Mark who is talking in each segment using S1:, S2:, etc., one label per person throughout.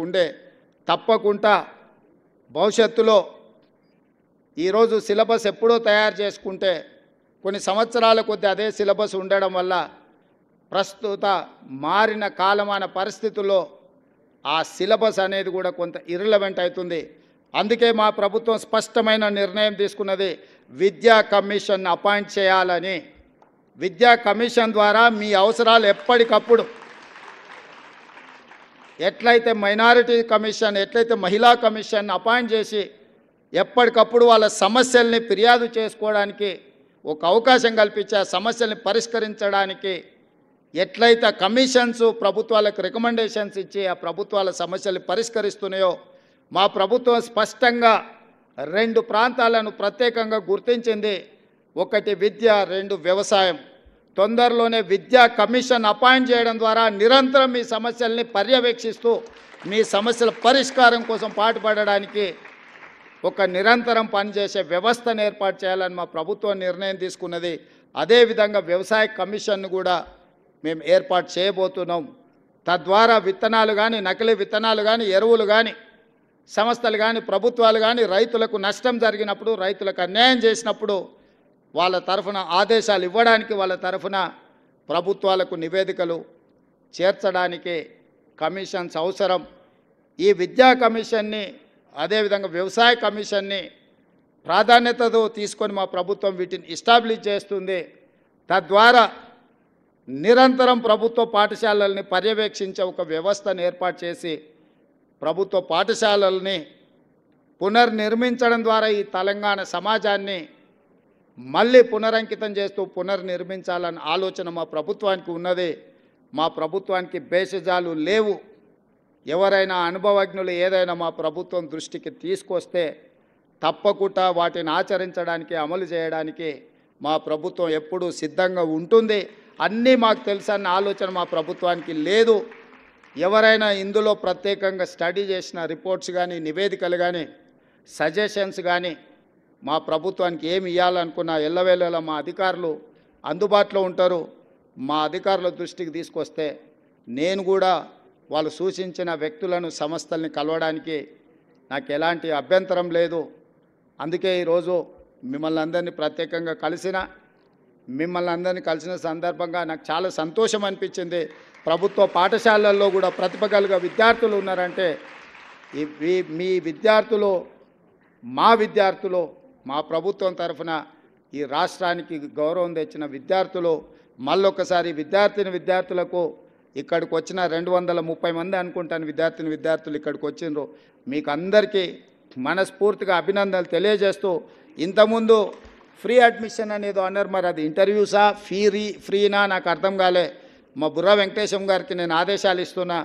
S1: ఉండే తప్పకుండా భవిష్యత్తులో ఈరోజు సిలబస్ ఎప్పుడో తయారు చేసుకుంటే కొన్ని సంవత్సరాల కొద్దీ అదే సిలబస్ ఉండడం వల్ల ప్రస్తుత మారిన కాలమాన పరిస్థితుల్లో ఆ సిలబస్ అనేది కూడా కొంత ఇర్రిలవెంట్ అవుతుంది. అందుకే మా ప్రభుత్వం స్పష్టమైన నిర్ణయం తీసుకున్నది, విద్యా కమిషన్ అపాయింట్ చేయాలని. విద్యా కమిషన్ ద్వారా మీ అవసరాలు ఎప్పటికప్పుడు ఎట్లయితే మైనారిటీ కమిషన్, ఎట్లయితే మహిళా కమిషన్ అపాయింట్ చేసి ఎప్పటికప్పుడు వాళ్ళ సమస్యల్ని ఫిర్యాదు చేసుకోవడానికి ఒక అవకాశం కల్పించి ఆ సమస్యల్ని పరిష్కరించడానికి ఎట్లయితే కమిషన్స్ ప్రభుత్వాలకు రికమెండేషన్స్ ఇచ్చి ఆ ప్రభుత్వాల సమస్యలు పరిష్కరిస్తున్నాయో మా ప్రభుత్వం స్పష్టంగా 2 ప్రాంతాలను ప్రత్యేకంగా గుర్తించింది. ఒకటి విద్య, 2 వ్యవసాయం. తొందరలోనే విద్యా కమిషన్ అపాయింట్ చేయడం ద్వారా నిరంతరం మీ సమస్యల్ని పర్యవేక్షిస్తూ మీ సమస్యల పరిష్కారం కోసం పాటుపడడానికి ఒక నిరంతరం పనిచేసే వ్యవస్థను ఏర్పాటు చేయాలని మా ప్రభుత్వం నిర్ణయం తీసుకున్నది. అదేవిధంగా వ్యవసాయ కమిషన్ను కూడా మేము ఏర్పాటు చేయబోతున్నాం. తద్వారా విత్తనాలు కానీ, నకిలీ విత్తనాలు కానీ, ఎరువులు కానీ, సంస్థలు కానీ, ప్రభుత్వాలు కానీ రైతులకు నష్టం జరిగినప్పుడు, రైతులకు అన్యాయం చేసినప్పుడు వాళ్ళ తరఫున ఆదేశాలు ఇవ్వడానికి, వాళ్ళ తరఫున ప్రభుత్వాలకు నివేదికలు చేర్చడానికి కమిషన్స్ అవసరం. ఈ విద్యా కమిషన్ని, అదేవిధంగా వ్యవసాయ కమిషన్ని ప్రాధాన్యతతో తీసుకొని మా ప్రభుత్వం వీటిని ఎస్టాబ్లిష్ చేస్తుంది. తద్వారా నిరంతరం ప్రభుత్వ పాఠశాలల్ని పర్యవేక్షించే ఒక వ్యవస్థను ఏర్పాటు చేసి ప్రభుత్వ పాఠశాలల్ని పునర్నిర్మించడం ద్వారా ఈ తెలంగాణ సమాజాన్ని మళ్ళీ పునరంకితం చేస్తూ పునర్నిర్మించాలన్న ఆలోచన మా ప్రభుత్వానికి ఉన్నది. మా ప్రభుత్వానికి భేషజాలు లేవు. ఎవరైనా అనుభవజ్ఞులు ఏదైనా మా ప్రభుత్వం దృష్టికి తీసుకొస్తే తప్పకుండా వాటిని ఆచరించడానికి, అమలు చేయడానికి మా ప్రభుత్వం ఎప్పుడూ సిద్ధంగా ఉంటుంది. అన్నీ మాకు తెలుసన్న ఆలోచన మా ప్రభుత్వానికి లేదు. ఎవరైనా ఇందులో ప్రత్యేకంగా స్టడీ చేసిన రిపోర్ట్స్ కానీ, నివేదికలు కానీ, సజెషన్స్ కానీ మా ప్రభుత్వానికి ఏమి ఇవ్వాలనుకున్నా ఎల్లవేళలా మా అధికారులు అందుబాటులో ఉంటారు. మా అధికారుల దృష్టికి తీసుకొస్తే నేను కూడా వాళ్ళు సూచించిన వ్యక్తులను, సంస్థల్ని కలవడానికి నాకు ఎలాంటి అభ్యంతరం లేదు. అందుకే ఈరోజు మిమ్మల్ని అందరినీ ప్రత్యేకంగా కలిసిన సందర్భంగా నాకు చాలా సంతోషం అనిపించింది. ప్రభుత్వ పాఠశాలల్లో కూడా ప్రతిభ కలిగిన విద్యార్థులు ఉన్నారంటే మీ విద్యార్థులు, మా ప్రభుత్వం తరఫున ఈ రాష్ట్రానికి గౌరవం తెచ్చిన విద్యార్థులు మళ్ళొకసారి విద్యార్థులకు ఇక్కడికి వచ్చిన 230 మంది అనుకుంటాను విద్యార్థులు ఇక్కడికి వచ్చిండ్రు. మీకు అందరికీ మనస్ఫూర్తిగా అభినందనలు తెలియజేస్తూ, ఇంతకుముందు ఫ్రీ అడ్మిషన్ అనేది అన్నారు, మరి అది ఇంటర్వ్యూసా ఫ్రీనా నాకు అర్థం కాలే. మా బుర్రా వెంకటేశం గారికి నేను ఆదేశాలు ఇస్తున్నా,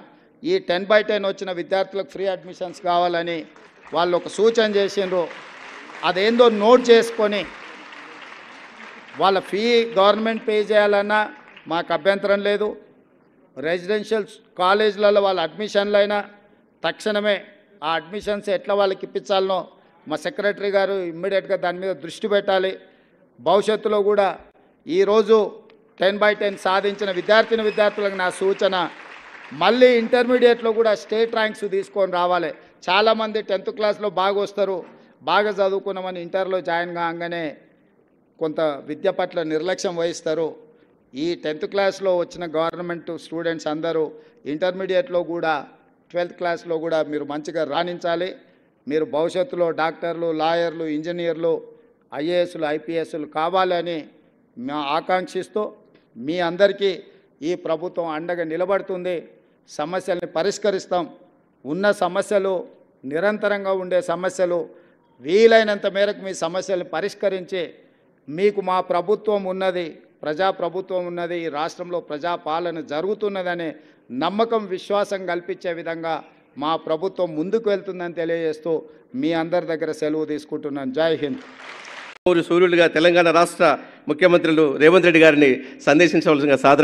S1: ఈ 10/10 వచ్చిన విద్యార్థులకు ఫ్రీ అడ్మిషన్స్ కావాలని వాళ్ళు ఒక సూచన చేసిండ్రు. అదేందో నోట్ చేసుకొని వాళ్ళ ఫీ గవర్నమెంట్ పే చేయాలన్నా మాకు అభ్యంతరం లేదు. రెసిడెన్షియల్ కాలేజీలలో వాళ్ళ అడ్మిషన్లు అయినా తక్షణమే ఆ అడ్మిషన్స్ ఎట్లా వాళ్ళకి ఇప్పించాలనో మా సెక్రటరీ గారు ఇమ్మీడియట్గా దాని మీద దృష్టి పెట్టాలి. భవిష్యత్తులో కూడా ఈరోజు 10/10 సాధించిన విద్యార్థులకు నా సూచన, మళ్ళీ ఇంటర్మీడియట్లో కూడా స్టేట్ ర్యాంక్స్ తీసుకొని రావాలి. చాలామంది 10th క్లాస్లో బాగా వస్తారు, బాగా చదువుకున్నామని ఇంటర్లో జాయిన్ కాగానే కొంత విద్య పట్ల నిర్లక్ష్యం వహిస్తారు. ఈ 10th క్లాస్లో వచ్చిన గవర్నమెంట్ స్టూడెంట్స్ అందరూ ఇంటర్మీడియట్లో కూడా 12th క్లాస్లో కూడా మీరు మంచిగా రాణించాలి. మీరు భవిష్యత్తులో డాక్టర్లు, లాయర్లు, ఇంజనీర్లు, ఐఏఎస్లు, ఐపీఎస్లు కావాలని మేము ఆకాంక్షిస్తూ మీ అందరికీ ఈ ప్రభుత్వం అండగా నిలబడుతుంది. సమస్యల్ని పరిష్కరిస్తాం. ఉన్న సమస్యలు, నిరంతరంగా ఉండే సమస్యలు వీలైనంత మేరకు మీ సమస్యలను పరిష్కరించి మీకు మా ప్రభుత్వం ఉన్నది, ప్రజాప్రభుత్వం ఉన్నది, ఈ రాష్ట్రంలో ప్రజాపాలన జరుగుతున్నదనే నమ్మకం, విశ్వాసం కల్పించే విధంగా మా ప్రభుత్వం ముందుకు వెళ్తుందని తెలియజేస్తూ మీ అందరి దగ్గర సెలవు తీసుకుంటున్నాను. జై హింద్.
S2: సూర్యులుగా తెలంగాణ రాష్ట్ర ముఖ్యమంత్రులు రేవంత్ రెడ్డి గారిని సందేశించవలసిందిగా సాదరంగా